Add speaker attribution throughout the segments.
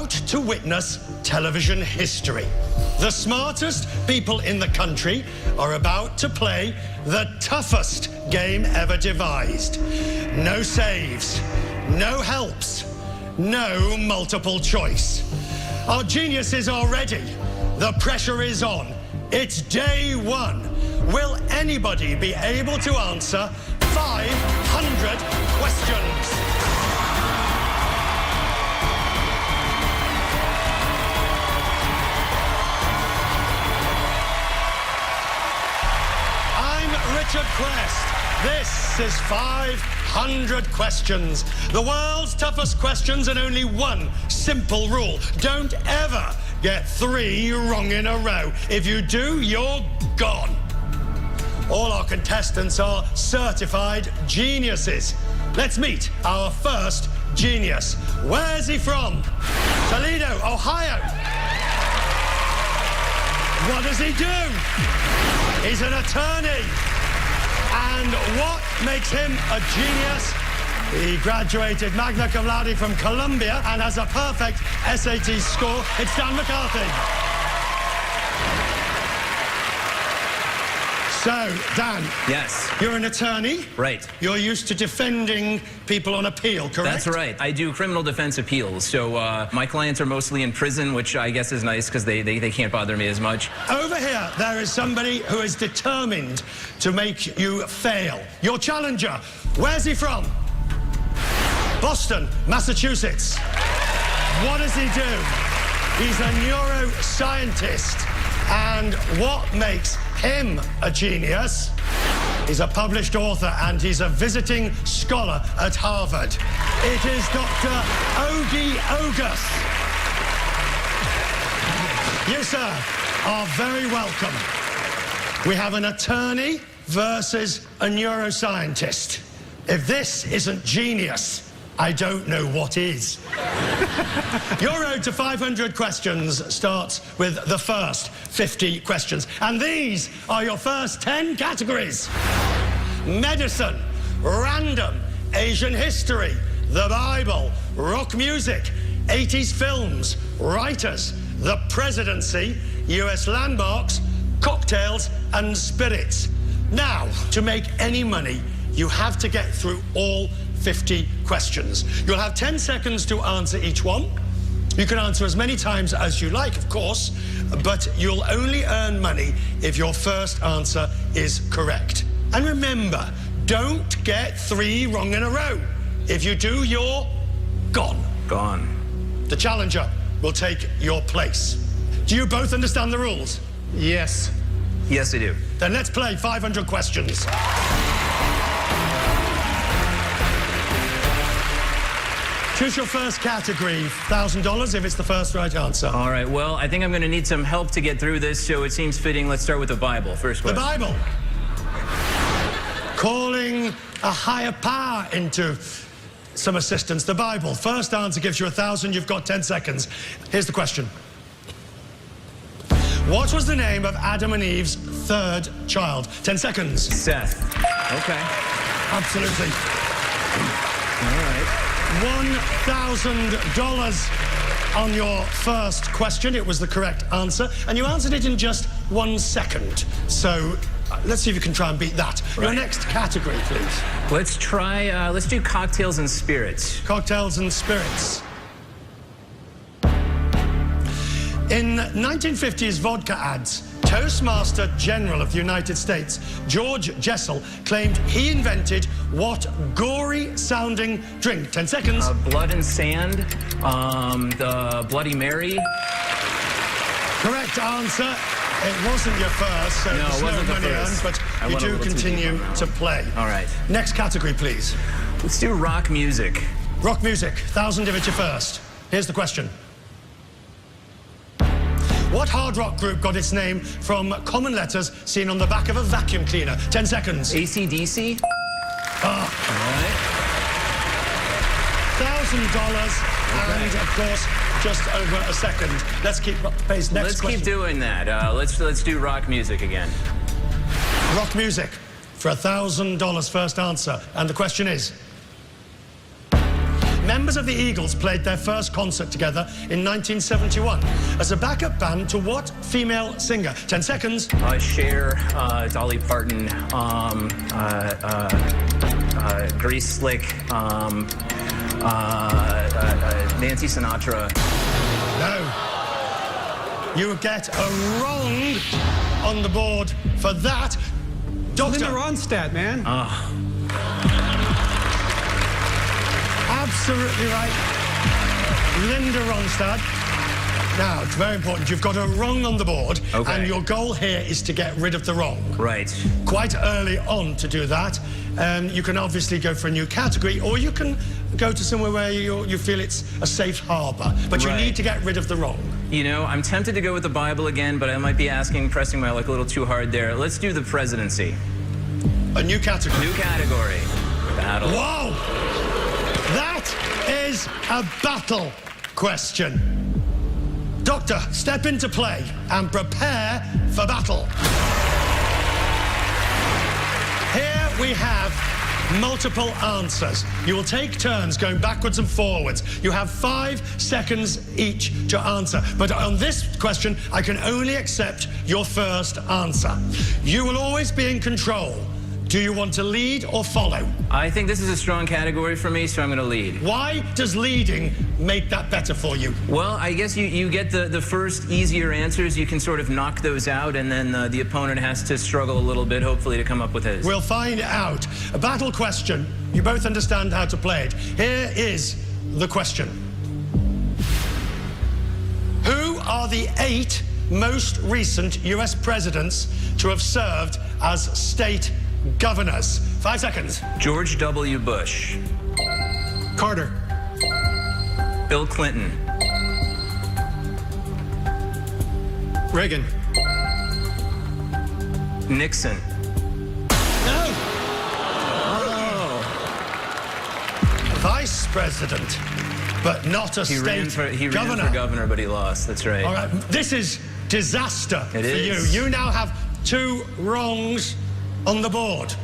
Speaker 1: about to witness television history. The smartest people in the country are about to play the toughest game ever devised. No saves, no helps, no multiple choice. Our geniuses are ready. The pressure is on. It's day one. Will anybody be able to answer 500 questions? Richard Quest. This is 500 questions. The world's toughest questions, and only one simple rule. Don't ever get 3 wrong in a row. If you do, you're gone. All our contestants are certified geniuses. Let's meet our first genius. Where's he from? Toledo, Ohio. What does he do? He's an attorney. And what makes him a genius? He graduated magna cum laude from Columbia and has a perfect SAT score. It's Dan McCarthy. So, Dan.
Speaker 2: Yes.
Speaker 1: You're an attorney.
Speaker 2: Right.
Speaker 1: You're used to defending people on appeal, correct?
Speaker 2: That's right. I do criminal defense appeals. So my clients are mostly in prison, which I guess is nice because they can't bother me as much.
Speaker 1: Over here, there is somebody who is determined to make you fail. Your challenger, where's he from? Boston, Massachusetts. What does he do? He's a neuroscientist. And what makes him a genius? He's a published author and he's a visiting scholar at Harvard. It is Dr. Ogie Ogus. You, sir, are very welcome. We have an attorney versus a neuroscientist. If this isn't genius, I don't know what is. Your road to 500 questions starts with the first 50 questions. And these are your first 10 categories. Medicine, random, Asian history, the Bible, rock music, 80s films, writers, the presidency, US landmarks, cocktails and spirits. Now, to make any money, you have to get through all 50 questions. You'll have 10 seconds to answer each one. You can answer as many times as you like, of course, but you'll only earn money if your first answer is correct. And remember, don't get 3 wrong in a row. If you do, you're gone.
Speaker 2: Gone.
Speaker 1: The challenger will take your place. Do you both understand the rules?
Speaker 3: Yes.
Speaker 2: Yes, I do.
Speaker 1: Then let's play 500 questions. Choose your first category, $1,000 if it's the first right answer.
Speaker 2: All right, well, I think I'm going to need some help to get through this, so it seems fitting. Let's start with the Bible. First question.
Speaker 1: The Bible. Calling a higher power into some assistance. The Bible. First answer gives you 1,000. You've got 10 seconds. Here's the question. What was the name of Adam and Eve's 3rd child? 10 seconds.
Speaker 2: Seth. Okay.
Speaker 1: Absolutely.
Speaker 2: All right.
Speaker 1: $1,000 on your first question. It was the correct answer, and you answered it in just 1 second. So let's see if you can try and beat that.
Speaker 2: Right.
Speaker 1: Your next category, please.
Speaker 2: Let's try, let's do cocktails and spirits.
Speaker 1: Cocktails and spirits. In 1950s vodka ads, Toastmaster General of the United States, George Jessel, claimed he invented what gory-sounding drink? 10 seconds.
Speaker 2: Blood and sand, the Bloody Mary.
Speaker 1: Correct answer. It wasn't your first, so
Speaker 2: No,
Speaker 1: there's
Speaker 2: it wasn't
Speaker 1: no
Speaker 2: the
Speaker 1: money
Speaker 2: first.
Speaker 1: earned, but you do continue to play.
Speaker 2: All right.
Speaker 1: Next category, please.
Speaker 2: Let's do rock music.
Speaker 1: Rock music, 1,000 if it's your first. Here's the question. What hard rock group got its name from common letters seen on the back of a vacuum cleaner? 10 seconds.
Speaker 2: AC/DC.
Speaker 1: Ah.
Speaker 2: All right.
Speaker 1: $1,000 and, of course, just over a second. Let's keep up the pace. Next question.
Speaker 2: Let's keep doing that. Let's do rock music again.
Speaker 1: Rock music for $1,000 first answer. And the question is, Members of the Eagles played their first concert together in 1971 as a backup band to what female singer? 10 seconds.
Speaker 2: Cher, Dolly Parton, Grease Slick, Nancy Sinatra.
Speaker 1: No. You get a wrong on the board for that. Doctor.
Speaker 3: Linda Ronstadt, man.
Speaker 1: Absolutely right. Linda Ronstadt. Now, it's very important. You've got a wrong on the board, and your goal here is to get rid of the wrong.
Speaker 2: Right.
Speaker 1: Quite early on to do that. You can obviously go for a new category, or you can go to somewhere where you feel it's a safe harbor. But you need to get rid of the wrong.
Speaker 2: You know, I'm tempted to go with the Bible again, but I might be pressing my luck a little too hard there. Let's do the presidency.
Speaker 1: A new category.
Speaker 2: New category. Battle.
Speaker 1: Whoa! That is a battle question. Doctor, step into play and prepare for battle. Here we have multiple answers. You will take turns going backwards and forwards. You have 5 seconds each to answer. But on this question, I can only accept your first answer. You will always be in control. Do you want to lead or follow?
Speaker 2: I think this is a strong category for me, so I'm going to lead.
Speaker 1: Why does leading make that better for you?
Speaker 2: Well, I guess you get the first easier answers. You can sort of knock those out, and then the opponent has to struggle a little bit, hopefully, to come up with his.
Speaker 1: We'll find out. A battle question. You both understand how to play it. Here is the question. Who are the 8 most recent US presidents to have served as state governors? 5 seconds.
Speaker 2: George W. Bush.
Speaker 3: Carter.
Speaker 2: Bill Clinton.
Speaker 3: Reagan.
Speaker 2: Nixon.
Speaker 1: No. Vice president, but not a state governor.
Speaker 2: He ran for governor, but he lost. That's right.
Speaker 1: All right. This is disaster for you. You now have 2 wrongs on the board.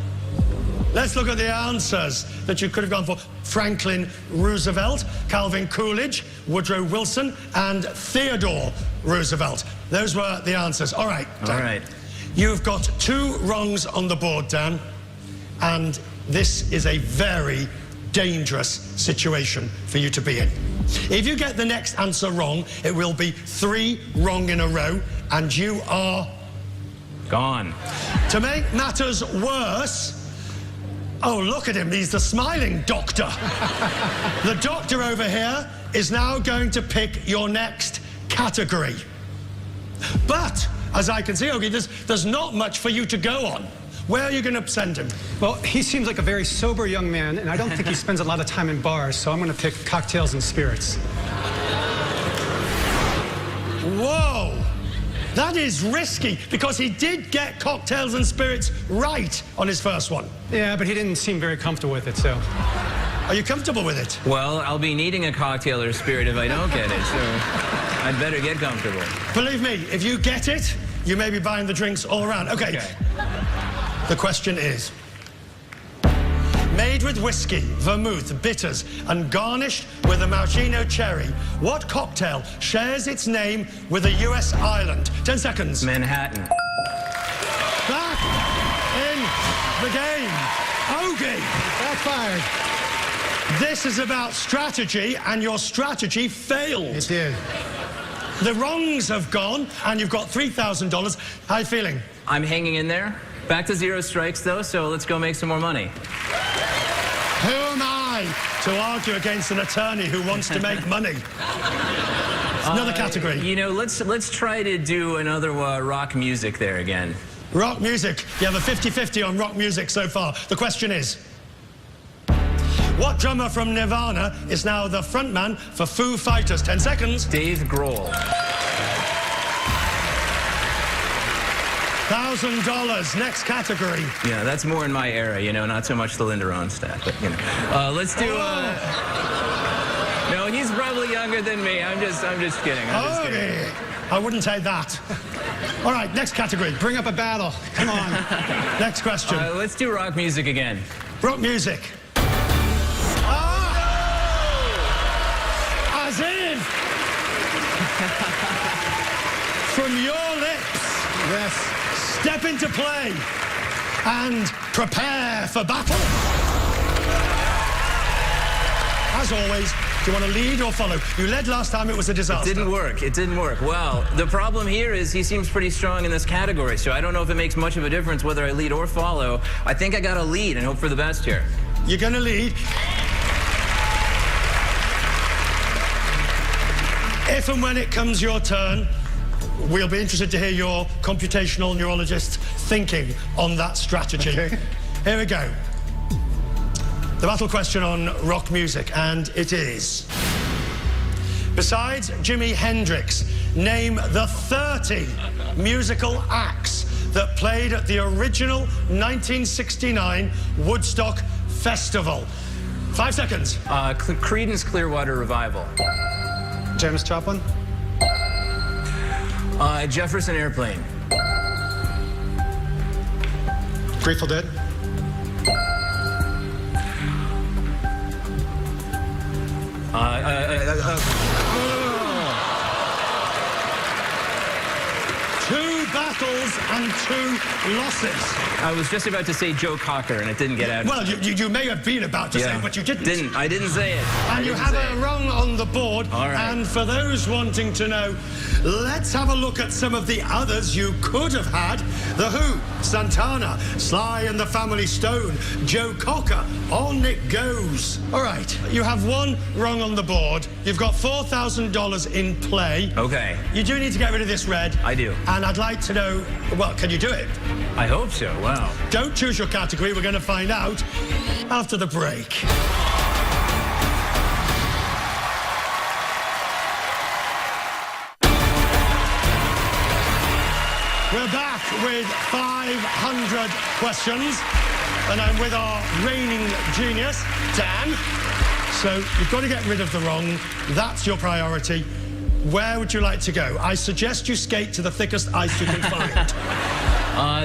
Speaker 1: Let's look at the answers that you could have gone for. Franklin Roosevelt, Calvin Coolidge, Woodrow Wilson, and Theodore Roosevelt. Those were the answers. All right, Dan.
Speaker 2: All right.
Speaker 1: You've got 2 wrongs on the board, Dan, and this is a very dangerous situation for you to be in. If you get the next answer wrong, it will be 3 wrong in a row, and you are
Speaker 2: gone.
Speaker 1: To make matters worse, oh, look at him, he's the smiling doctor. The doctor over here is now going to pick your next category. But, as I can see, Ogie, there's not much for you to go on. Where are you going to send him?
Speaker 3: Well, he seems like a very sober young man, and I don't think he spends a lot of time in bars, so I'm going to pick cocktails and spirits.
Speaker 1: Whoa! That is risky, because he did get cocktails and spirits right on his first one.
Speaker 3: Yeah, but he didn't seem very comfortable with it, so...
Speaker 1: Are you comfortable with it?
Speaker 2: Well, I'll be needing a cocktail or spirit if I don't get it, so I'd better get comfortable.
Speaker 1: Believe me, if you get it, you may be buying the drinks all around. Okay. The question is, made with whiskey, vermouth, bitters, and garnished with a maraschino cherry, what cocktail shares its name with a US island? 10 seconds.
Speaker 2: Manhattan.
Speaker 1: Back in the game. Ogie.
Speaker 3: Backfired.
Speaker 1: This is about strategy, and your strategy failed.
Speaker 3: It did.
Speaker 1: The wrongs have gone, and you've got $3,000. How are you feeling?
Speaker 2: I'm hanging in there. Back to 0 strikes, though, so let's go make some more money.
Speaker 1: Who am I to argue against an attorney who wants to make money? Another category.
Speaker 2: You know, let's try to do another rock music there again.
Speaker 1: Rock music. You have a 50-50 on rock music so far. The question is, what drummer from Nirvana is now the frontman for Foo Fighters? 10 seconds.
Speaker 2: Dave Grohl.
Speaker 1: $1,000. Next category.
Speaker 2: Yeah, that's more in my era, you know, not so much the Linda Ronstadt, but, you know. Let's do, No, he's probably younger than me. I'm just kidding. I'm just kidding.
Speaker 1: I wouldn't say that. All right, next category.
Speaker 3: Bring up a battle. Come on.
Speaker 1: Next question.
Speaker 2: Let's do rock music again.
Speaker 1: Rock music. If from your lips,
Speaker 3: Yes.
Speaker 1: step into play and prepare for battle. As always, do you want to lead or follow? You led last time, it was a disaster.
Speaker 2: It didn't work. It didn't work. Well, the problem here is he seems pretty strong in this category, so I don't know if it makes much of a difference whether I lead or follow. I think I got to lead and hope for the best here.
Speaker 1: You're going to lead. If and when it comes your turn, we'll be interested to hear your computational neurologist thinking on that strategy.
Speaker 3: Okay.
Speaker 1: Here we go. The battle question on rock music, and it is: besides Jimi Hendrix, name the 30 musical acts that played at the original 1969 Woodstock Festival. 5 seconds.
Speaker 2: Creedence Clearwater Revival.
Speaker 3: Janis Joplin.
Speaker 2: Jefferson Airplane.
Speaker 3: Grateful Dead.
Speaker 1: Two battles and 2 losses.
Speaker 2: I was just about to say Joe Cocker, and it didn't get out.
Speaker 1: Well, you may have been about to say it, but you didn't.
Speaker 2: I didn't say it.
Speaker 1: And you have a wrong on the board.
Speaker 2: All right.
Speaker 1: And for those wanting to know, let's have a look at some of the others you could have had. The Who, Santana, Sly and the Family Stone, Joe Cocker, On It Goes. All right, you have 1 wrong on the board. You've got $4,000 in play.
Speaker 2: Okay.
Speaker 1: You do need to get rid of this red.
Speaker 2: I do.
Speaker 1: And I'd like to know, well, can you do it?
Speaker 2: I hope so. Wow.
Speaker 1: Don't choose your category. We're going to find out after the break. We're back with 500 questions, and I'm with our reigning genius, Dan. So you've got to get rid of the wrong. That's your priority. Where would you like to go? I suggest you skate to the thickest ice you can find.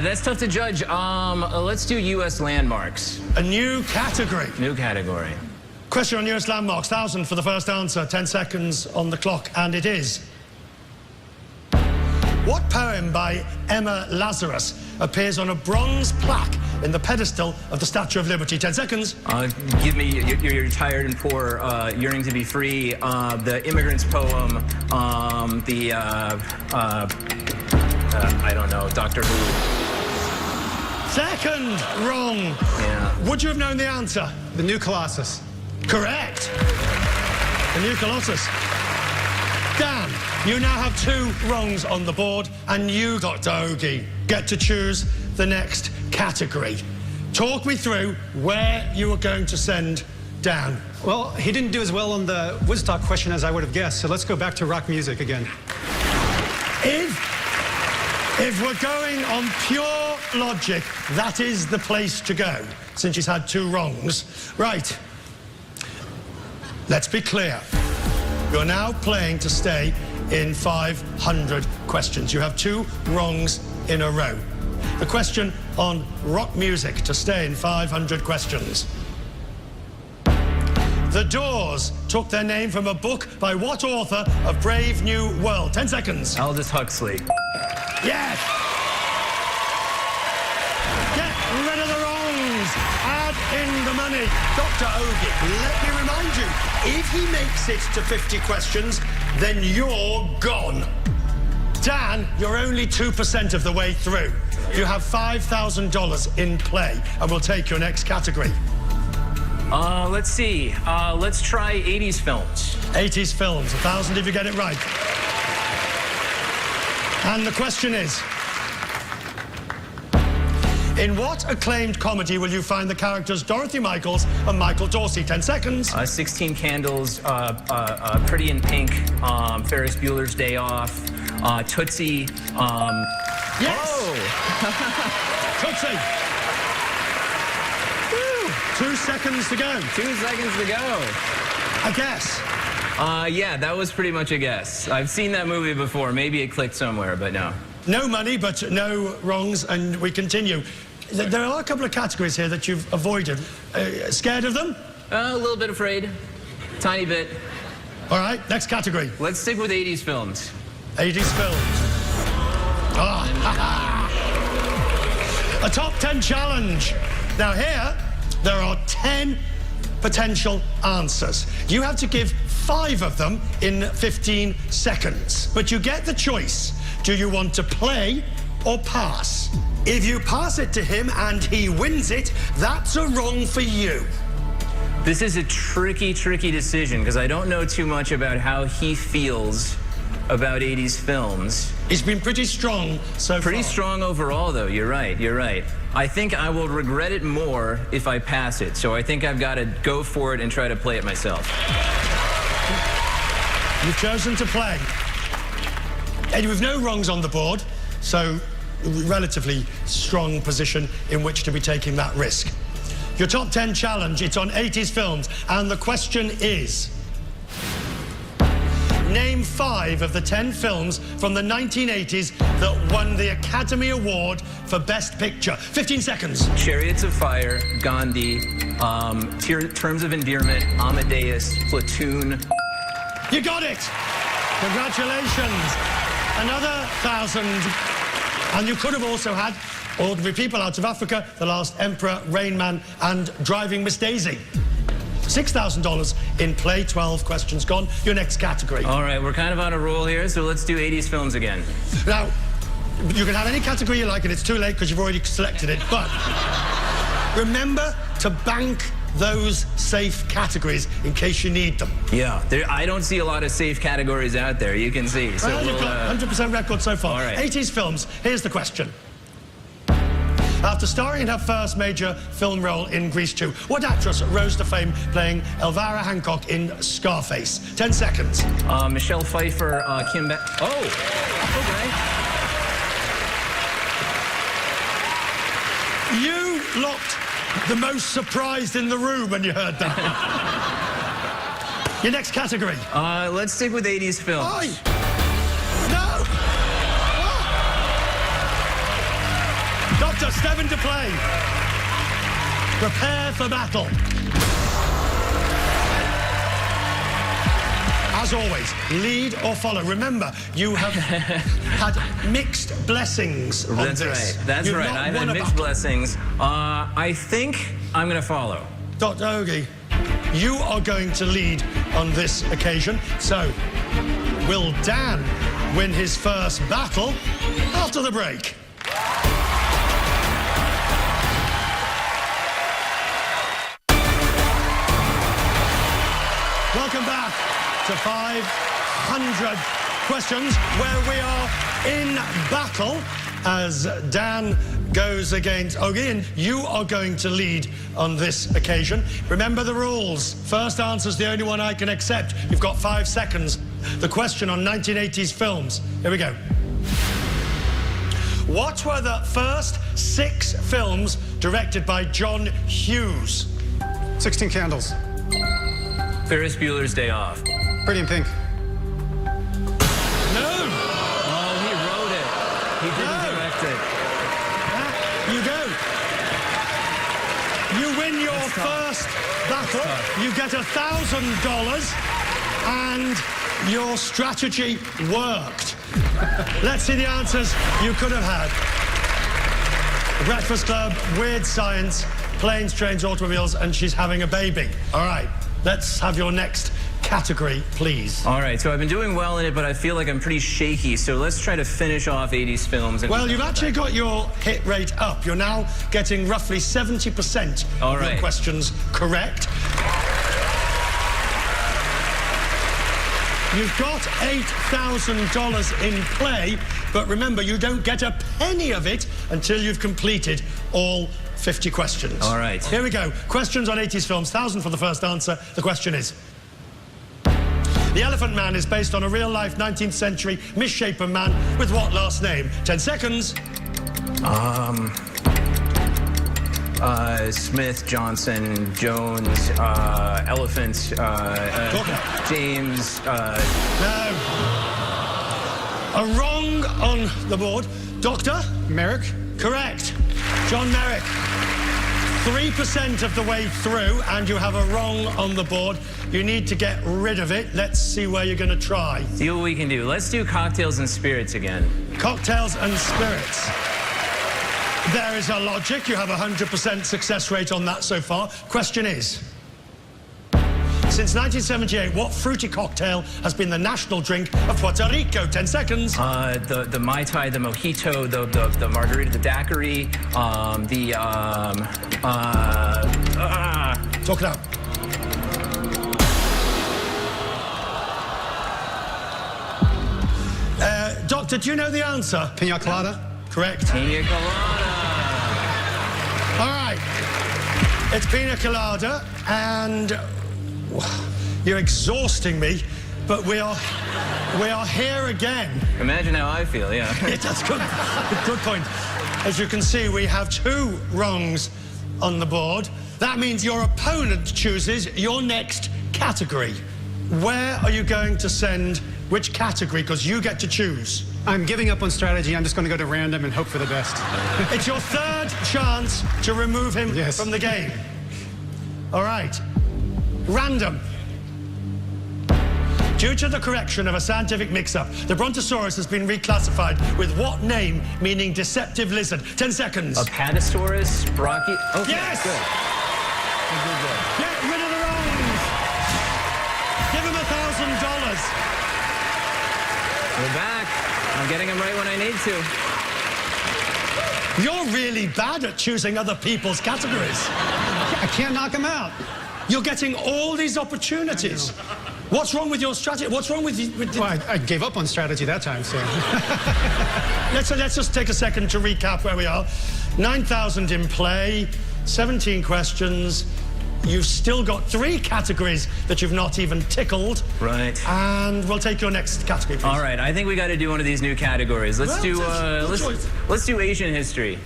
Speaker 2: That's tough to judge. Let's do U.S. landmarks.
Speaker 1: A new category.
Speaker 2: New category.
Speaker 1: Question on U.S. landmarks, 1,000 for the first answer, 10 seconds on the clock, and it is: what poem by Emma Lazarus appears on a bronze plaque in the pedestal of the Statue of Liberty? 10 seconds.
Speaker 2: Give me You're Tired and Poor, Yearning to Be Free, the Immigrant's Poem, I don't know, Doctor Who.
Speaker 1: Second wrong.
Speaker 2: Yeah.
Speaker 1: Would you have known the answer?
Speaker 3: The New Colossus.
Speaker 1: Correct. The New Colossus. Dan, you now have 2 wrongs on the board, and you, Dr. Ogie, get to choose the next category. Talk me through where you were going to send Dan.
Speaker 3: Well, he didn't do as well on the Woodstock question as I would have guessed, so let's go back to rock music again.
Speaker 1: If we're going on pure logic, that is the place to go, since he's had 2 wrongs. Right. Let's be clear. You're now playing to stay in 500 questions. You have 2 wrongs in a row. The question on rock music to stay in 500 questions. The Doors took their name from a book by what author of Brave New World? 10 seconds.
Speaker 2: Aldous Huxley.
Speaker 1: Yes! Get rid of the wrongs. Add in the money. Dr. Ogie, let me remind you, if he makes it to 50 questions, then you're gone. Dan, you're only 2% of the way through. You have $5,000 in play, and we'll take your next category.
Speaker 2: Let's see. Let's try 80s films.
Speaker 1: 80s films, 1,000 if you get it right. And the question is: in what acclaimed comedy will you find the characters Dorothy Michaels and Michael Dorsey? 10 seconds.
Speaker 2: 16 Candles, Pretty in Pink, Ferris Bueller's Day Off, Tootsie.
Speaker 1: Yes!
Speaker 2: Oh!
Speaker 1: Tootsie. Woo. 2 seconds to go.
Speaker 2: 2 seconds to go.
Speaker 1: A guess.
Speaker 2: Yeah, that was pretty much a guess. I've seen that movie before. Maybe it clicked somewhere, but no.
Speaker 1: No money, but no wrongs, and we continue. There are a couple of categories here that you've avoided. Scared of them?
Speaker 2: A little bit afraid. Tiny bit.
Speaker 1: All right, next category.
Speaker 2: Let's stick with 80s films.
Speaker 1: 80s films. A top 10 challenge. Now here, there are 10 potential answers. You have to give 5 of them in 15 seconds. But you get the choice. Do you want to play or pass? If you pass it to him and he wins it, that's a wrong for you.
Speaker 2: This is a tricky decision because I don't know too much about how he feels about 80s films.
Speaker 1: He's been pretty strong so far.
Speaker 2: Pretty strong overall, though. You're right. I think I will regret it more if I pass it. So I think I've got to go for it and try to play it myself.
Speaker 1: You've chosen to play. And with no wrongs on the board, so relatively strong position in which to be taking that risk. Your top 10 challenge, it's on 80s films, and the question is, name 5 of the 10 films from the 1980s that won the Academy Award for Best Picture. 15 seconds.
Speaker 2: Chariots of Fire, Gandhi, Terms of Endearment, Amadeus, Platoon.
Speaker 1: You got it! Congratulations. Another 1,000. And you could have also had Ordinary People Out of Africa, The Last Emperor, Rain Man, and Driving Miss Daisy. $6,000 in play, 12 questions gone. Your next category.
Speaker 2: All right, we're kind of on a roll here, so let's do 80s films again.
Speaker 1: Now, you can have any category you like, and it's too late because you've already selected it, but remember to bank those safe categories in case you need them.
Speaker 2: Yeah, I don't see a lot of safe categories out there, you can see. So
Speaker 1: well, you've got 100% record so far.
Speaker 2: All right.
Speaker 1: 80s films, here's the question. After starring in her first major film role in Grease 2, what actress rose to fame playing Elvira Hancock in Scarface? 10 seconds.
Speaker 2: Michelle Pfeiffer, Kim Ba... Oh, okay.
Speaker 1: You looked the most surprised in the room when you heard that. Your next category.
Speaker 2: Let's stick with 80s films.
Speaker 1: Aye. No! Oh. Doctor, step into play. Prepare for battle. As always, lead or follow. Remember, you have had mixed blessings on
Speaker 2: That's
Speaker 1: this.
Speaker 2: right. That's right. I've had mixed blessings. I think I'm going to follow.
Speaker 1: Dr. Ogie, you are going to lead on this occasion. So, will Dan win his first battle after the break? Welcome back to 500 questions, where we are in battle as Dan goes against Ogie, and you are going to lead on this occasion. Remember the rules. First answer's the only one I can accept. You've got 5 seconds. The question on 1980s films. Here we go. What were the first 6 films directed by John Hughes?
Speaker 3: 16 Candles.
Speaker 2: Ferris Bueller's Day Off.
Speaker 3: Pretty in Pink.
Speaker 1: No!
Speaker 2: Oh, he wrote it. He didn't direct it.
Speaker 1: You go. You win your first battle. You get $1,000, and your strategy worked. Let's see the answers you could have had. The Breakfast Club, Weird Science, Planes, Trains, Automobiles, and She's Having a Baby. All right, let's have your next category, please.
Speaker 2: All right, so I've been doing well in it, but I feel like I'm pretty shaky, so let's try to finish off 80s films. And
Speaker 1: well, you've actually got your hit rate up. You're now getting roughly 70% of your questions correct. You've got $8,000 in play, but remember, you don't get a penny of it until you've completed all 50 questions.
Speaker 2: All right.
Speaker 1: Here we go. Questions on 80s films. 1,000 for the first answer. The question is, The Elephant Man is based on a real-life 19th century misshapen man with what last name? 10 seconds.
Speaker 2: Smith, Johnson, Jones, Elephant, James,
Speaker 1: No. A wrong on the board. Doctor?
Speaker 3: Merrick.
Speaker 1: Correct. John Merrick. 3% of the way through, and you have a wrong on the board. You need to get rid of it. Let's see where you're going to try.
Speaker 2: See what we can do. Let's do cocktails and spirits again.
Speaker 1: Cocktails and spirits. There is a logic. You have a 100% success rate on that so far. Question is, since 1978, what fruity cocktail has been the national drink of Puerto Rico? 10 seconds.
Speaker 2: The Mai Tai, the Mojito, the Margarita, the Daiquiri,
Speaker 1: Talk it out. Doctor, do you know the answer?
Speaker 3: Pina colada?
Speaker 1: Correct.
Speaker 2: Pina colada.
Speaker 1: All right. It's pina colada, and you're exhausting me, but we are here again.
Speaker 2: Imagine how I feel, yeah.
Speaker 1: That's good. Good point. As you can see, we have 2 wrongs on the board. That means your opponent chooses your next category. Where are you going to send which category? Because you get to choose.
Speaker 3: I'm giving up on strategy. I'm just going to go to random and hope for the best.
Speaker 1: It's your 3rd chance to remove him from the game. All right. Random. Due to the correction of a scientific mix-up, the Brontosaurus has been reclassified with what name, meaning deceptive lizard? 10 seconds.
Speaker 2: Apatosaurus, Brocky. Okay,
Speaker 1: yes!
Speaker 2: Good. Good.
Speaker 1: Get rid of the wrongs. Give him $1,000.
Speaker 2: We're back. I'm getting them right when I need to.
Speaker 1: You're really bad at choosing other people's categories.
Speaker 3: I can't knock him out.
Speaker 1: You're getting all these opportunities. What's wrong with your strategy? What's wrong with you?
Speaker 3: Well, I gave up on strategy that time, so.
Speaker 1: Let's just take a second to recap where we are. 9,000 in play, 17 questions. You've still got 3 categories that you've not even tickled.
Speaker 2: Right.
Speaker 1: And we'll take your next category, please.
Speaker 2: All right, I think we got to do one of these new categories. Let's do Asian history.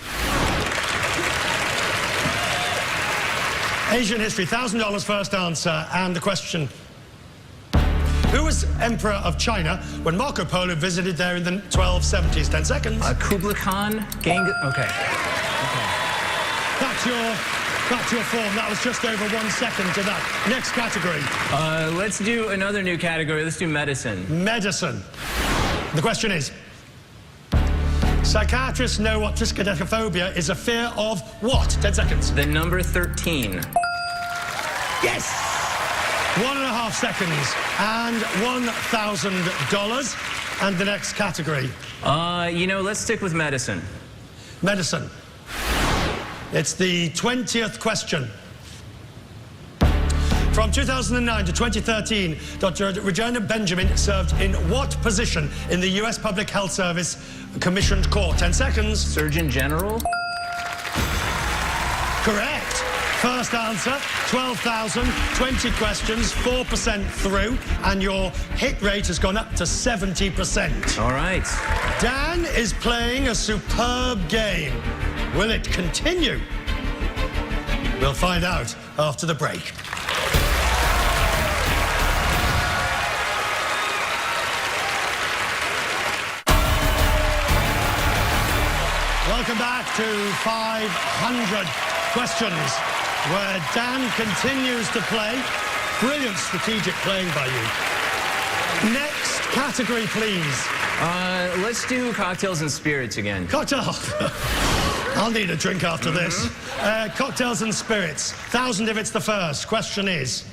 Speaker 1: Asian history, $1,000 first answer. And the question: who was Emperor of China when Marco Polo visited there in the 1270s? 10 seconds.
Speaker 2: Kublai Khan, Genghis. Okay.
Speaker 1: That's your form. That was just over 1 second to that. Next category.
Speaker 2: Let's do another new category. Let's do medicine.
Speaker 1: Medicine. The question is, psychiatrists know what triskaidekaphobia is a fear of what? 10 seconds.
Speaker 2: The number 13.
Speaker 1: Yes! 1.5 seconds and $1,000. And the next category.
Speaker 2: Let's stick with medicine.
Speaker 1: Medicine. It's the 20th question. From 2009 to 2013, Dr. Regina Benjamin served in what position in the U.S. Public Health Service Commissioned Court? 10 seconds.
Speaker 2: Surgeon General?
Speaker 1: Correct. First answer, 12,000, 20 questions, 4% through, and your hit rate has gone up to 70%.
Speaker 2: All right.
Speaker 1: Dan is playing a superb game. Will it continue? We'll find out after the break. Welcome back to 500 questions, where Dan continues to play. Brilliant strategic playing by you. Next category, please.
Speaker 2: Let's do cocktails and spirits again.
Speaker 1: Cocktail. I'll need a drink after this. Cocktails and spirits. 1,000 if it's the first. Question is,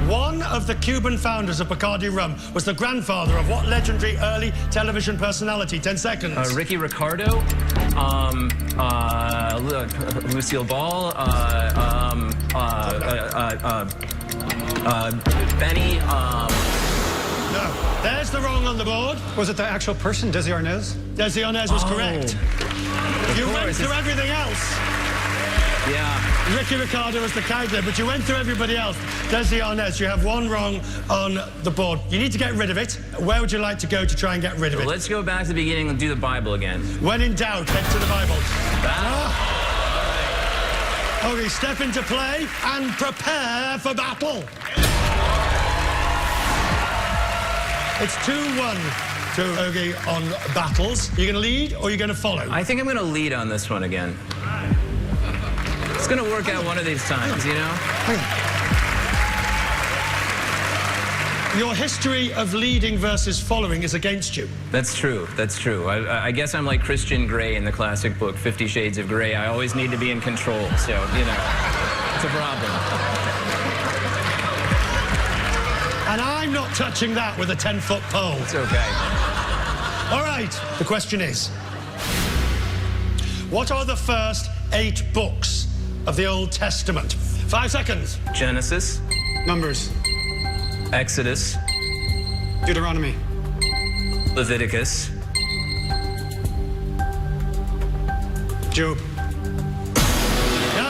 Speaker 1: one of the Cuban founders of Bacardi rum was the grandfather of what legendary early television personality? 10 seconds.
Speaker 2: Ricky Ricardo, Lucille Ball, Benny,
Speaker 1: No. There's the wrong on the board.
Speaker 3: Was it the actual person, Desi Arnaz?
Speaker 1: Desi Arnaz was correct. You went through everything else.
Speaker 2: Yeah.
Speaker 1: Ricky Ricardo was the character, but you went through everybody else. Desi Arnaz, you have 1 wrong on the board. You need to get rid of it. Where would you like to go to try and get rid of it?
Speaker 2: Let's go back to the beginning and do the Bible again.
Speaker 1: When in doubt, head to the Bible. Okay, step into play and prepare for battle. It's 2-1 to Ogie on battles. Are you going to lead or are you going to follow?
Speaker 2: I think I'm going to lead on this one again. It's going to work out one of these times, you know?
Speaker 1: Your history of leading versus following is against you.
Speaker 2: That's true. That's true. I guess I'm like Christian Grey in the classic book, 50 Shades of Grey. I always need to be in control, so, you know, it's a problem.
Speaker 1: And I'm not touching that with a 10-foot pole.
Speaker 2: It's okay.
Speaker 1: All right, the question is, what are the first 8 books of the Old Testament? 5 seconds.
Speaker 2: Genesis,
Speaker 3: Numbers.
Speaker 2: Exodus,
Speaker 3: Deuteronomy.
Speaker 2: Leviticus,
Speaker 3: Job.
Speaker 1: No.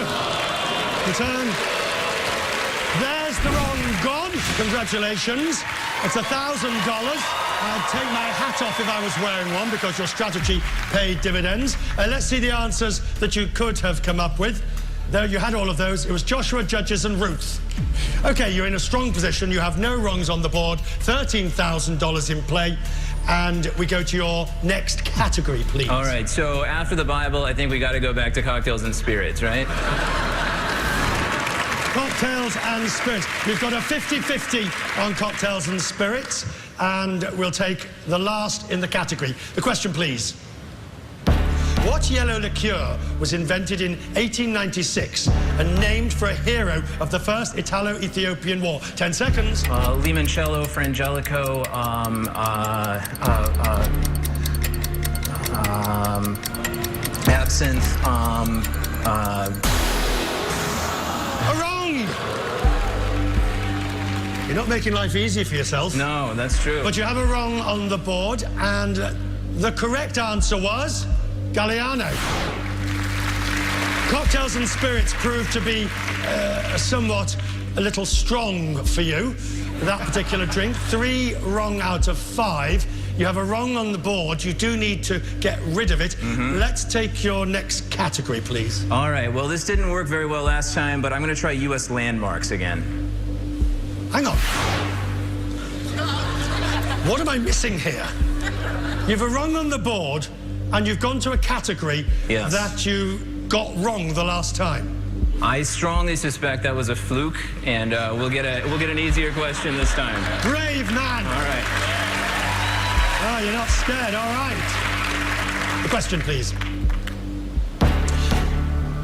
Speaker 1: Return. There's the wrong God. Congratulations. It's $1,000. I'd take my hat off if I was wearing one because your strategy paid dividends. Let's see the answers that you could have come up with. There, you had all of those. It was Joshua, Judges, and Ruth. Okay, you're in a strong position. You have no wrongs on the board. $13,000 in play. And we go to your next category, please.
Speaker 2: All right, so after the Bible, I think we got to go back to cocktails and spirits, right?
Speaker 1: Cocktails and spirits. We've got a 50-50 on cocktails and spirits. And we'll take the last in the category. The question, please. What yellow liqueur was invented in 1896 and named for a hero of the First Italo-Ethiopian War? 10 seconds.
Speaker 2: Limoncello, Frangelico, absinthe,
Speaker 1: Wrong! You're not making life easy for yourself.
Speaker 2: No, that's true.
Speaker 1: But you have a wrong on the board, and the correct answer was Galliano. Cocktails and spirits proved to be a little strong for you, that particular drink. 3 wrong out of 5. You have a wrong on the board. You do need to get rid of it. Let's take your next category, please.
Speaker 2: All right, well, this didn't work very well last time, but I'm going to try U.S. landmarks again.
Speaker 1: Hang on. What am I missing here? You've a wrong on the board, and you've gone to a category that you got wrong the last time.
Speaker 2: I strongly suspect that was a fluke, and we'll get an easier question this time.
Speaker 1: Brave man.
Speaker 2: All right.
Speaker 1: Oh, you're not scared. All right. The question, please.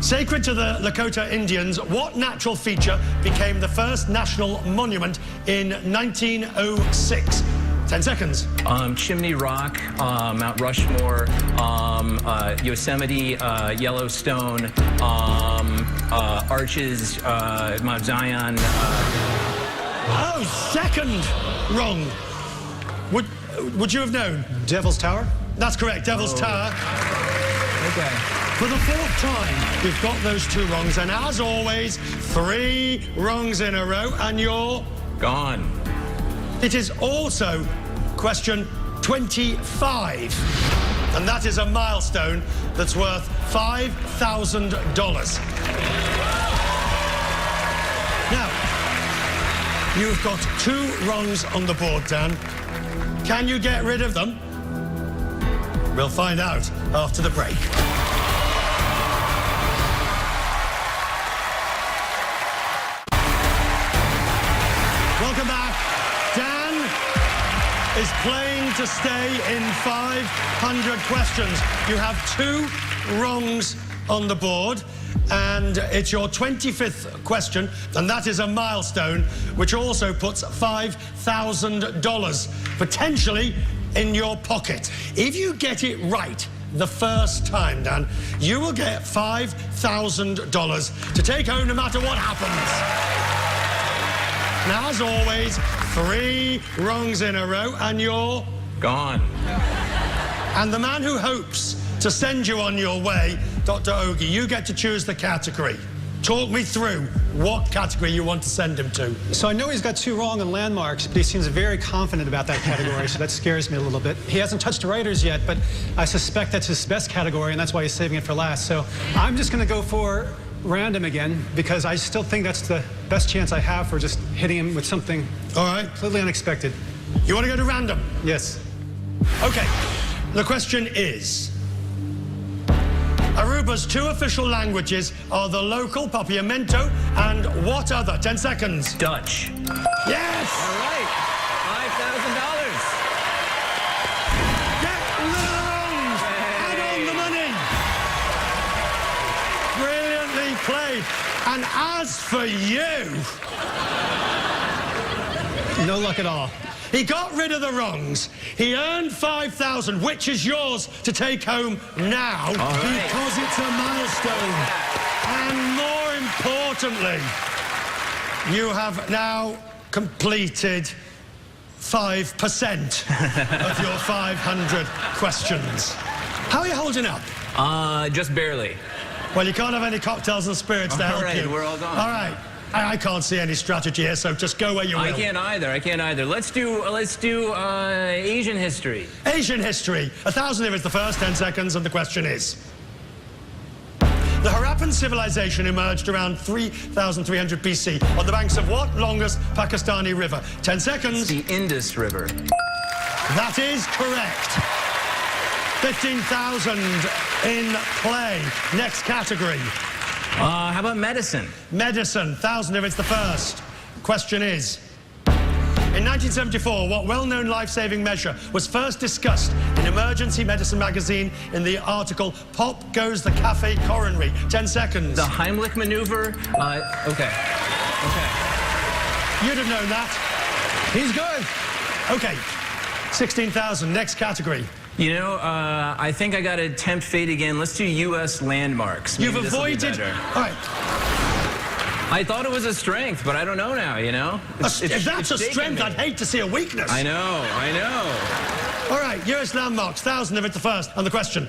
Speaker 1: Sacred to the Lakota Indians, what natural feature became the first national monument in 1906? 10 seconds.
Speaker 2: Chimney Rock, Mount Rushmore, Yosemite, Yellowstone, Arches, Mount Zion.
Speaker 1: Oh, second wrong. Would you have known?
Speaker 3: Devil's Tower.
Speaker 1: That's correct, Devil's Tower.
Speaker 2: Okay.
Speaker 1: For the 4th time, you've got those 2 wrongs, and as always, 3 wrongs in a row, and you're
Speaker 2: gone.
Speaker 1: It is also question 25, and that is a milestone that's worth $5,000. Now, you've got 2 wrongs on the board, Dan. Can you get rid of them? We'll find out after the break. Welcome back. Dan is playing to stay in 500 questions. You have 2 wrongs on the board, and it's your 25th question, and that is a milestone, which also puts $5,000 potentially in your pocket. If you get it right the first time, Dan, you will get $5,000 to take home no matter what happens. Now, as always, 3 wrongs in a row, and you're
Speaker 2: gone.
Speaker 1: And the man who hopes to send you on your way, Dr. Ogie, you get to choose the category. Talk me through what category you want to send him to.
Speaker 3: So I know he's got 2 wrong in landmarks, but he seems very confident about that category, so that scares me a little bit. He hasn't touched writers yet, but I suspect that's his best category, and that's why he's saving it for last. So I'm just going to go for random again, because I still think that's the best chance I have for just hitting him with something completely unexpected.
Speaker 1: You want to go to random?
Speaker 3: Yes.
Speaker 1: Okay. The question is, Aruba Aruba's 2 official languages are the local Papiamento and what other? 10 seconds.
Speaker 2: Dutch.
Speaker 1: Yes!
Speaker 2: All right. $5,000.
Speaker 1: Get rid of the wrongs! Add on the money! Brilliantly played. And as for you...
Speaker 3: No luck at all.
Speaker 1: He got rid of the wrongs. He earned 5,000, which is yours to take home now because it's a milestone. And more importantly, you have now completed 5% of your 500 questions. How are you holding up?
Speaker 2: Just barely.
Speaker 1: Well, you can't have any cocktails and spirits to help
Speaker 2: All right,
Speaker 1: you.
Speaker 2: we're all gone.
Speaker 1: All right. I can't see any strategy here, so just go where you will.
Speaker 2: I can't either. Let's do Asian history.
Speaker 1: Asian history. 1,000 here is the first 10 seconds, and the question is... The Harappan civilization emerged around 3,300 BC on the banks of what longest Pakistani river? 10 seconds.
Speaker 2: The Indus River.
Speaker 1: That is correct. 15,000 in play. Next category.
Speaker 2: How about medicine?
Speaker 1: Medicine. 1,000 if it's the first. Question is, in 1974, what well-known life-saving measure was first discussed in Emergency Medicine magazine in the article Pop Goes the Cafe Coronary? 10 seconds.
Speaker 2: The Heimlich maneuver? Okay.
Speaker 1: You'd have known that. He's good. Okay. 16,000. Next category.
Speaker 2: You know, I think I got to tempt fate again. Let's do U.S. landmarks. Maybe
Speaker 1: You've avoided... All right.
Speaker 2: I thought it was a strength, but I don't know now, you know?
Speaker 1: If that's a strength, I'd hate to see a weakness.
Speaker 2: I know.
Speaker 1: All right, U.S. landmarks, 1,000 of it the first. And the question.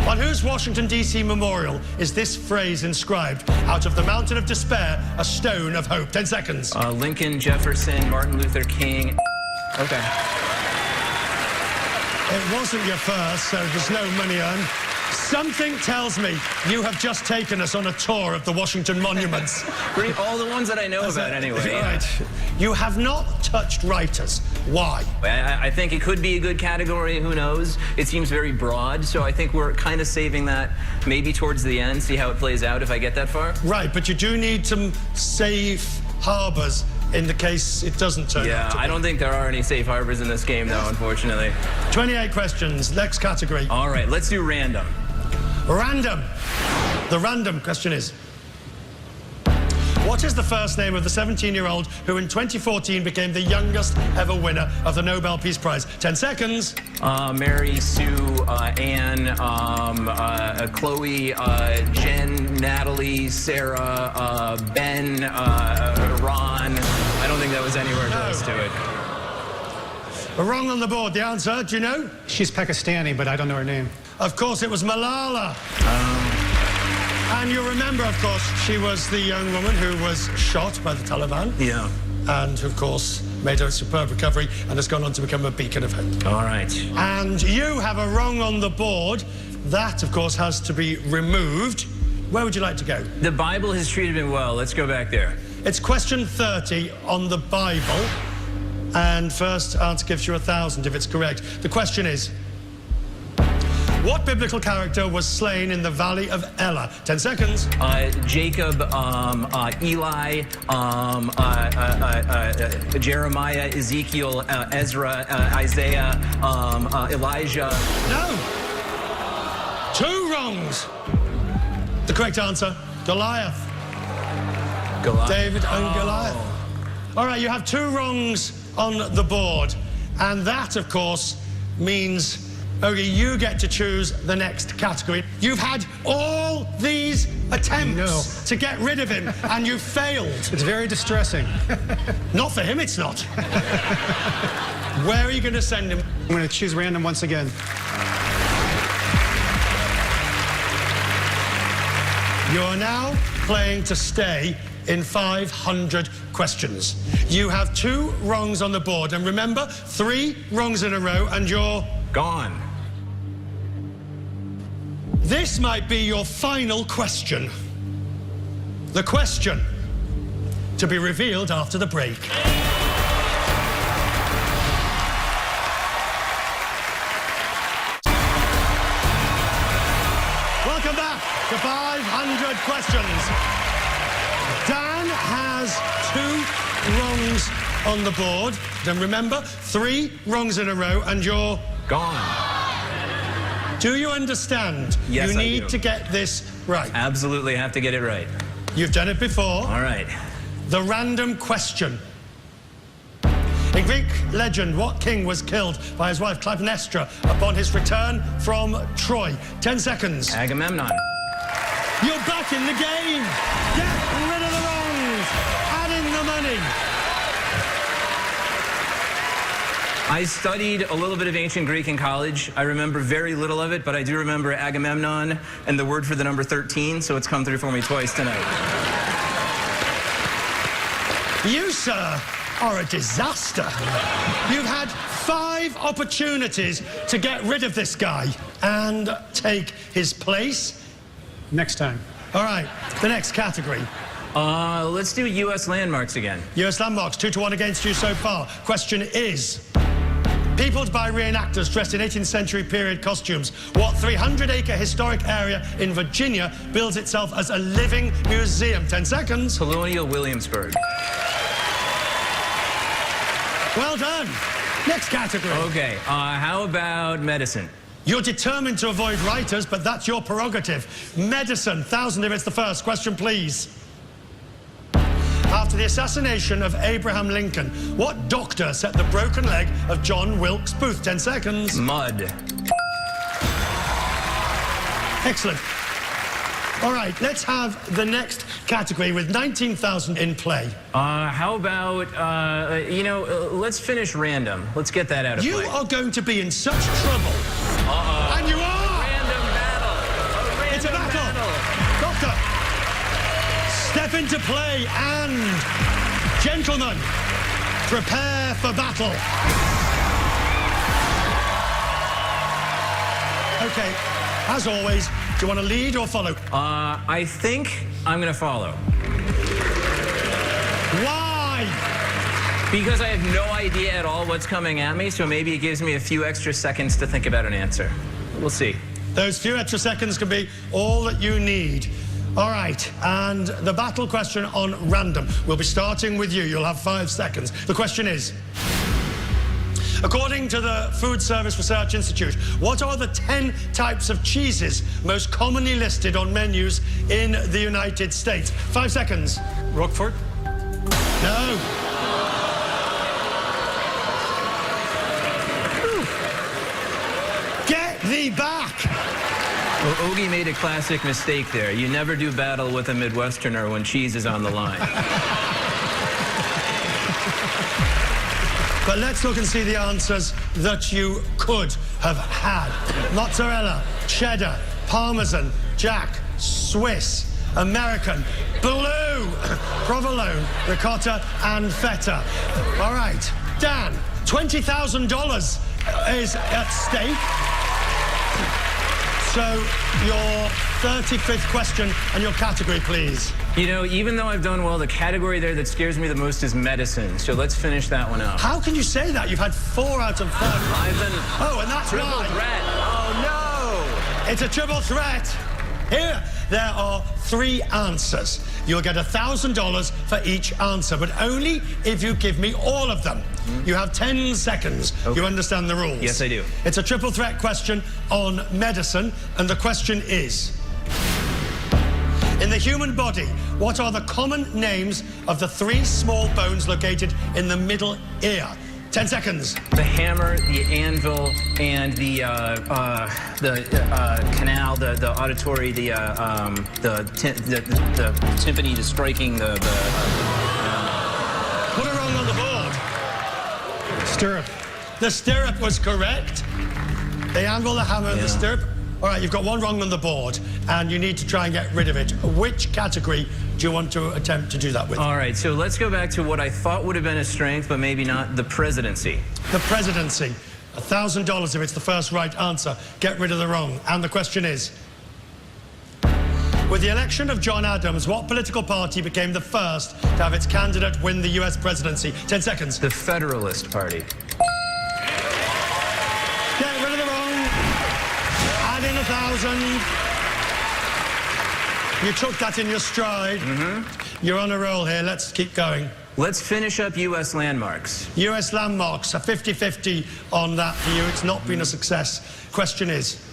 Speaker 1: On whose Washington, D.C. memorial is this phrase inscribed? Out of the mountain of despair, a stone of hope. 10 seconds.
Speaker 2: Lincoln, Jefferson, Martin Luther King. Okay.
Speaker 1: It wasn't your first, so there's no money earned. Something tells me you have just taken us on a tour of the Washington monuments.
Speaker 2: All the ones that I know about, anyway.
Speaker 1: Right. You have not touched writers. Why?
Speaker 2: I think it could be a good category. Who knows? It seems very broad, so I think we're kind of saving that maybe towards the end, see how it plays out if I get that far.
Speaker 1: Right, but you do need some safe harbors in the case it doesn't turn out to be.
Speaker 2: I don't think there are any safe harbors in this game, though, unfortunately.
Speaker 1: 28 questions. Next category.
Speaker 2: All right, let's do random.
Speaker 1: Random. The random question is, what is the first name of the 17-year-old who in 2014 became the youngest ever winner of the Nobel Peace Prize? 10 seconds.
Speaker 2: Mary, Sue, Anne, Chloe, Jen, Natalie, Sarah, Ben, Ron. I don't think that was anywhere close to it.
Speaker 1: Wrong on the board. The answer, do you know?
Speaker 3: She's Pakistani, but I don't know her name.
Speaker 1: Of course, it was Malala. And you remember, of course, she was the young woman who was shot by the Taliban.
Speaker 2: Yeah.
Speaker 1: And, of course, made a superb recovery and has gone on to become a beacon of hope.
Speaker 2: All right.
Speaker 1: And you have a wrong on the board. That, of course, has to be removed. Where would you like to go?
Speaker 2: The Bible has treated me well. Let's go back there.
Speaker 1: It's question 30 on the Bible. And first answer gives you 1,000 if it's correct. The question is, what biblical character was slain in the Valley of Elah? 10 seconds.
Speaker 2: Jacob, Eli, Jeremiah, Ezekiel, Ezra, Isaiah, Elijah.
Speaker 1: No. 2 wrongs. The correct answer, Goliath. David and Goliath. All right, you have 2 wrongs on the board. And that, of course, means... Okay, you get to choose the next category. You've had all these attempts to get rid of him, and you've failed.
Speaker 3: It's very distressing.
Speaker 1: Not for him, it's not. Where are you going to send him?
Speaker 3: I'm going to choose random once again.
Speaker 1: You're now playing to stay in 500 questions. You have 2 wrongs on the board, and remember, 3 wrongs in a row, and you're...
Speaker 2: gone.
Speaker 1: This might be your final question. The question to be revealed after the break. questions. Dan has 2 wrongs on the board. Then remember, 3 wrongs in a row and you're
Speaker 2: gone.
Speaker 1: Do you understand?
Speaker 2: Yes,
Speaker 1: you
Speaker 2: I
Speaker 1: need
Speaker 2: do.
Speaker 1: to get this right.
Speaker 2: Absolutely have to get it right.
Speaker 1: You've done it before.
Speaker 2: All right.
Speaker 1: The random question. In Greek legend, what king was killed by his wife Clytemnestra upon his return from Troy? 10 seconds.
Speaker 2: Agamemnon.
Speaker 1: You're back in the game. Get rid of the wrongs. Add in the money.
Speaker 2: I studied a little bit of ancient Greek in college. I remember very little of it, but I do remember Agamemnon and the word for the number 13, so it's come through for me twice tonight.
Speaker 1: You, sir, are a disaster. You've had 5 opportunities to get rid of this guy and take his place.
Speaker 3: Next time.
Speaker 1: All right, the next category.
Speaker 2: Let's do U.S. landmarks again.
Speaker 1: US landmarks, 2-1 against you so far. Question is, peopled by reenactors dressed in 18th century period costumes, what 300-acre historic area in Virginia builds itself as a living museum? 10 seconds.
Speaker 2: Colonial Williamsburg.
Speaker 1: Well done. Next category.
Speaker 2: Okay, how about medicine?
Speaker 1: You're determined to avoid writers, but that's your prerogative. Medicine, 1,000 if it's the first. Question, please. After the assassination of Abraham Lincoln, what doctor set the broken leg of John Wilkes Booth? 10 seconds.
Speaker 2: Mud.
Speaker 1: Excellent. All right, let's have the next category with 19,000 in play.
Speaker 2: How about, let's finish random. Let's get that out of play.
Speaker 1: You are going to be in such trouble. And you are!
Speaker 2: Random battle.
Speaker 1: It's a battle. Doctor, step into play and, gentlemen, prepare for battle. Okay, as always, do you want to lead or follow?
Speaker 2: I think I'm going to follow.
Speaker 1: Why?
Speaker 2: Because I have no idea at all what's coming at me, so maybe it gives me a few extra seconds to think about an answer. We'll see.
Speaker 1: Those few extra seconds can be all that you need. All right, and the battle question on random. We'll be starting with you. You'll have 5 seconds. The question is, according to the Food Service Research Institute, what are the 10 types of cheeses most commonly listed on menus in the United States? 5 seconds.
Speaker 3: Roquefort?
Speaker 1: No. Get thee back.
Speaker 2: Well, Ogie made a classic mistake there. You never do battle with a Midwesterner when cheese is on the line.
Speaker 1: But let's look and see the answers that you could have had. Mozzarella, cheddar, Parmesan, Jack, Swiss, American, blue, provolone, ricotta, and feta. All right, Dan, $20,000 is at stake. So your 35th question and your category, please.
Speaker 2: You know, even though I've done well, the category there that scares me the most is medicine. So let's finish that one up.
Speaker 1: How can you say that? You've had 4 out of 5.
Speaker 2: I've been
Speaker 1: Oh, and that's
Speaker 2: triple
Speaker 1: right.
Speaker 2: threat. Oh, no.
Speaker 1: It's a triple threat. Here, there are 3 answers. You'll get $1,000 for each answer, but only if you give me all of them. You have 10 seconds.
Speaker 2: Okay.
Speaker 1: You understand the rules?
Speaker 2: Yes, I do.
Speaker 1: It's a triple threat question on medicine, and the question is, in the human body, what are the common names of the 3 small bones located in the middle ear? 10 seconds.
Speaker 2: The hammer, the anvil, and the canal, the auditory, the timpani, the striking,
Speaker 1: Put it wrong on the board.
Speaker 3: Stirrup.
Speaker 1: The stirrup was correct. The anvil, the hammer, and the stirrup. All right, you've got 1 wrong on the board, and you need to try and get rid of it. Which category do you want to attempt to do that with?
Speaker 2: All right, so let's go back to what I thought would have been a strength, but maybe not, the presidency.
Speaker 1: The presidency. $1,000 if it's the first right answer. Get rid of the wrong. And the question is, with the election of John Adams, what political party became the first to have its candidate win the US presidency? 10 seconds.
Speaker 2: The Federalist Party.
Speaker 1: Get rid of the wrong. Add in 1,000. You took that in your stride. You're on a roll here. Let's keep going.
Speaker 2: Let's finish up U.S. landmarks.
Speaker 1: US landmarks, a 50-50 on that for you. It's not been a success. Question is,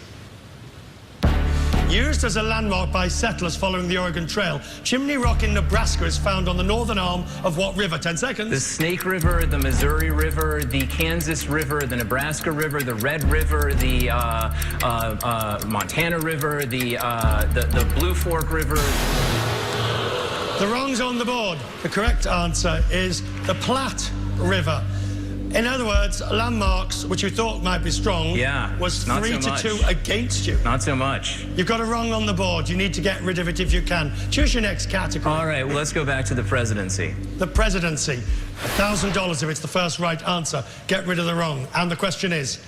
Speaker 1: used as a landmark by settlers following the Oregon Trail, Chimney Rock in Nebraska is found on the northern arm of what river? 10 seconds.
Speaker 2: The Snake River, the Missouri River, the Kansas River, the Nebraska River, the Red River, the Montana River, the Blue Fork River.
Speaker 1: The wrong's on the board. The correct answer is the Platte River. In other words, landmarks, which you thought might be strong, was
Speaker 2: not
Speaker 1: 3-2 against you.
Speaker 2: Not so much.
Speaker 1: You've got a wrong on the board. You need to get rid of it if you can. Choose your next category.
Speaker 2: All right, well, let's go back to the presidency.
Speaker 1: The presidency. $1,000 if it's the first right answer. Get rid of the wrong. And the question is,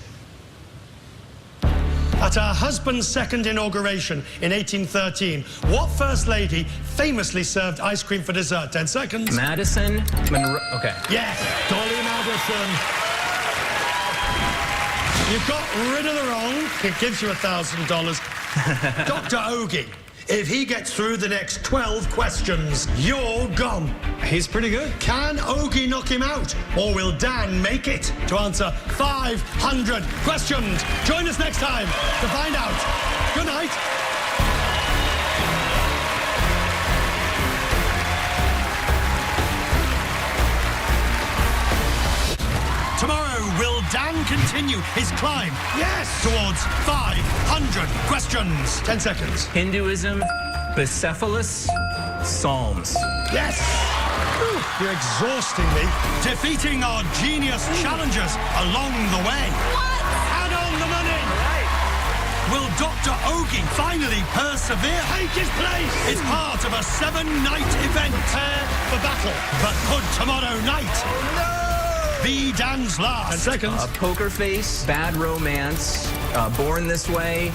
Speaker 1: at her husband's second inauguration in 1813, what First Lady famously served ice cream for dessert? 10 seconds.
Speaker 2: Madison Monroe. Okay.
Speaker 1: Yes, Dolly Madison. You've got rid of the wrong. It gives you $1,000. Dr. Ogie, if he gets through the next 12 questions, you're gone.
Speaker 3: He's pretty good.
Speaker 1: Can Ogie knock him out? Or will Dan make it to answer 500 questions? Join us next time to find out. Good night. Tomorrow, will Dan continue his climb? Yes! Towards 500 questions. 10 seconds.
Speaker 2: Hinduism, Bucephalus, Psalms.
Speaker 1: Yes! Ooh, you're exhausting me. Defeating our genius challengers along the way. What? Add on the money. Right. Will Dr. Ogie finally persevere? Take his place. It's part of a 7-night event. Prepare for battle. But could tomorrow night be Dan's last? 10 seconds.
Speaker 2: Poker Face, Bad Romance, Born This Way,